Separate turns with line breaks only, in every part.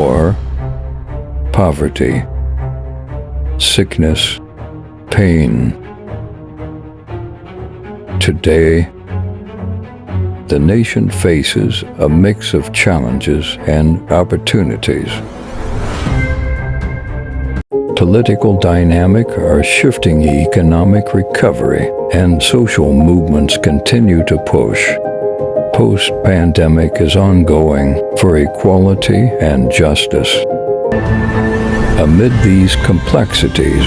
war, poverty, sickness, pain. Today, the nation faces a mix of challenges and opportunities. Political dynamics are shifting, economic recovery and social movements continue to push. Post-pandemic is ongoing for equality and justice. Amid these complexities,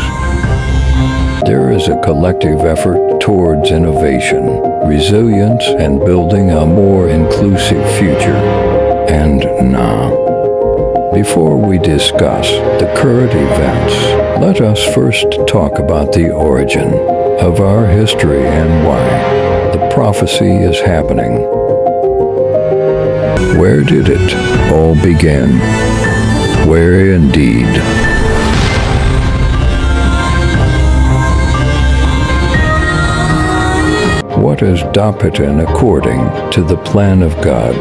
there is a collective effort towards innovation, resilience, and building a more inclusive future. And now, before we discuss the current events, let us first talk about the origin of our history and why the prophecy is happening. Where did it all begin? Where indeed? What is Dapitan according to the plan of God?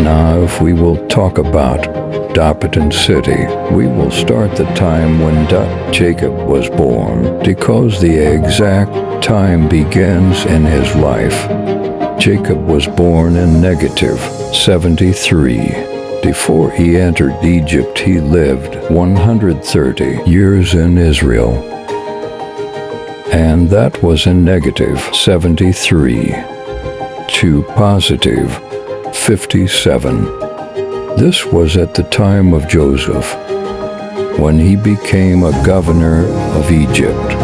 Now, if we will talk about Dapitan City, we will start the time when Jacob was born, because the exact time begins in his life. Jacob was born in negative 73. Before he entered Egypt, he lived 130 years in Israel. And that was in negative 73 to positive 57. This was at the time of Joseph, when he became a governor of Egypt.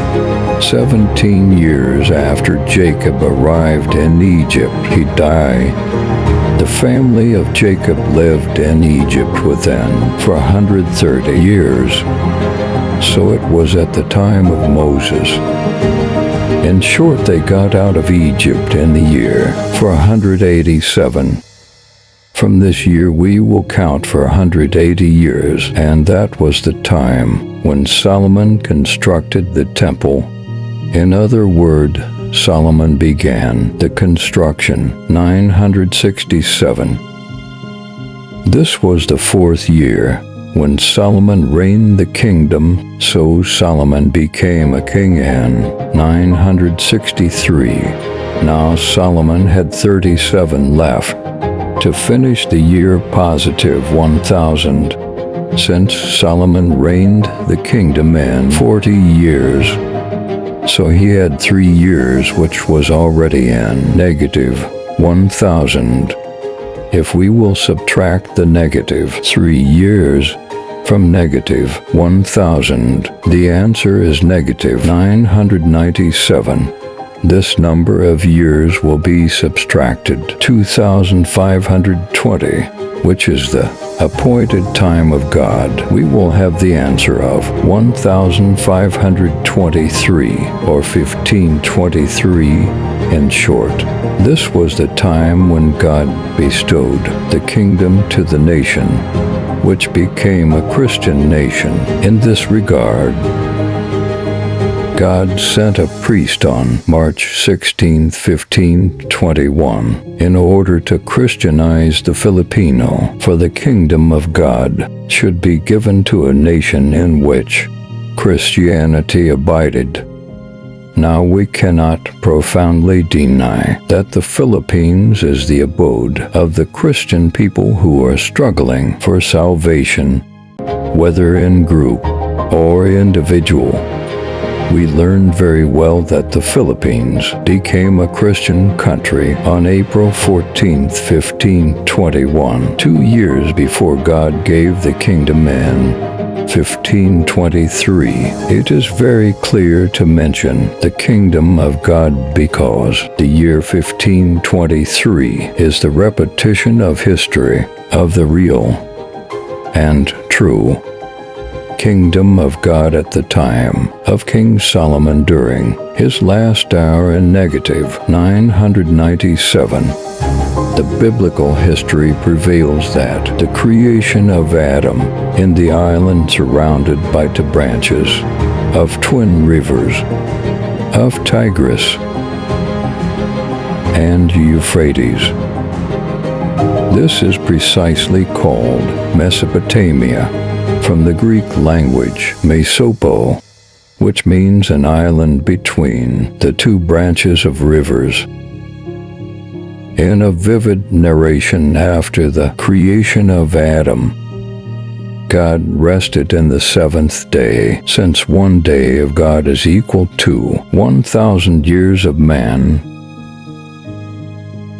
17 years after Jacob arrived in Egypt, he died. The family of Jacob lived in Egypt with them for 130 years. So it was at the time of Moses. In short, they got out of Egypt in the year 487. From this year we will count for 180 years, and that was the time when Solomon constructed the temple. In other words, Solomon began the construction 967. This was the 4th year when Solomon reigned the kingdom, so Solomon became a king in 963. Now Solomon had 37 left to finish the year positive 1000. Since Solomon reigned the kingdom in 40 years, so he had 3 years which was already in negative 1000. If we will subtract the negative 3 years from negative 1000, the answer is negative 997. This number of years will be subtracted 2520, which is the appointed time of God. We will have the answer of 1523, or 1523 in short. This was the time when God bestowed the kingdom to the nation, which became a Christian nation. In this regard, God sent a priest on March 16, 1521, in order to Christianize the Filipino, for the kingdom of God should be given to a nation in which Christianity abided. Now we cannot profoundly deny that the Philippines is the abode of the Christian people who are struggling for salvation, whether in group or individual. We learned very well that the Philippines became a Christian country on April 14, 1521, 2 years before God gave the kingdom in 1523. It is very clear to mention the kingdom of God because the year 1523 is the repetition of history of the real and true kingdom of God at the time of King Solomon during his last hour in negative 997. The biblical history prevails that the creation of Adam in the island surrounded by the branches of twin rivers of Tigris and Euphrates. This is precisely called Mesopotamia, from the Greek language mesopo, which means an island between the two branches of rivers. In a vivid narration after the creation of Adam, God rested in the seventh day, since one day of God is equal to 1,000 years of man.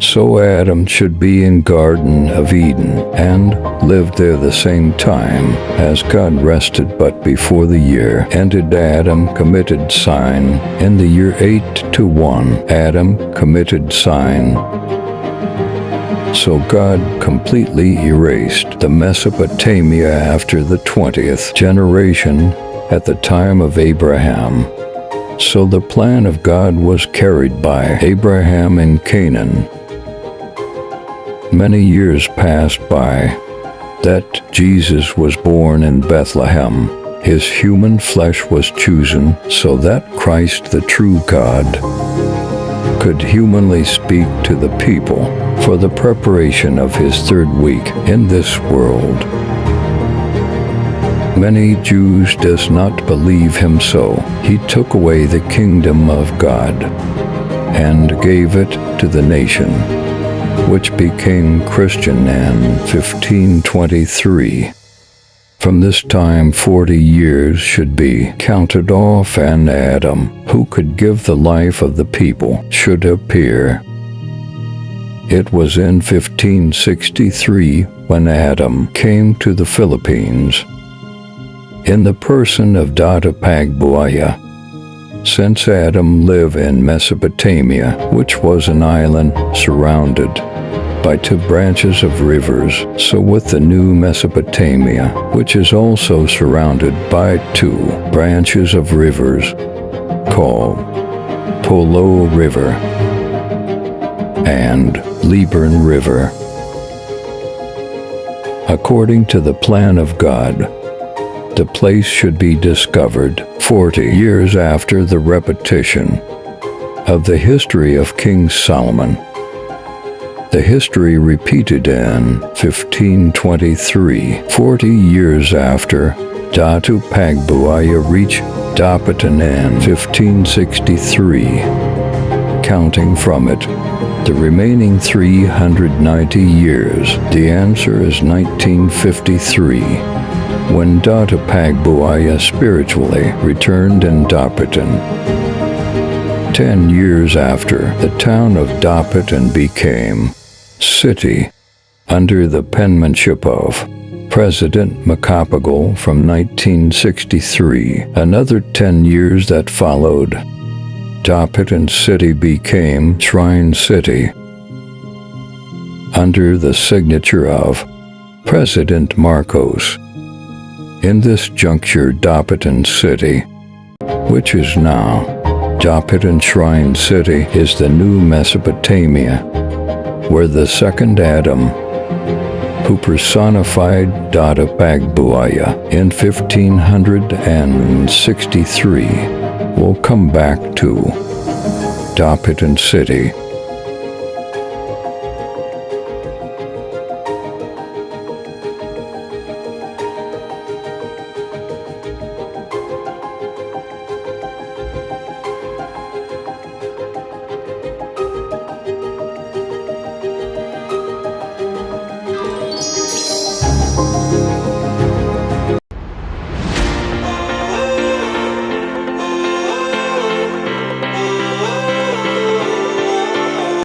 So Adam should be in Garden of Eden and lived there the same time as God rested, but before the year ended Adam committed sin. In the year 8-1 Adam committed sin. So God completely erased the Mesopotamia after the 20th generation at the time of Abraham. So the plan of God was carried by Abraham in Canaan. Many years passed by that Jesus was born in Bethlehem. His human flesh was chosen so that Christ, the true God, could humanly speak to the people for the preparation of his third week in this world. Many Jews does not believe him, so he took away the kingdom of God and gave it to the nation, which became Christian in 1523. From this time 40 years should be counted off, and Adam, who could give the life of the people, should appear. It was in 1563 when Adam came to the Philippines in the person of Dapitan. Since Adam lived in Mesopotamia, which was an island surrounded by two branches of rivers, so with the new Mesopotamia, which is also surrounded by two branches of rivers, called Polo River and Liburn River. According to the plan of God, the place should be discovered 40 years after the repetition of the history of King Solomon. The history repeated in 1523, 40 years after Dapitan reached Dapitan in 1563. Counting from it, the remaining 390 years, the answer is 1953, when Dapitan spiritually returned in Dapitan. 10 years after, the town of Dapitan became city under the penmanship of President Macapagal from 1963. Another 10 years that followed, Dapitan City became Shrine City under the signature of President Marcos. In this juncture, Dapitan City, which is now Dapitan Shrine City, is the new Mesopotamia, where the second Adam, who personified Dapitan in 1563, will come back to Dapitan City.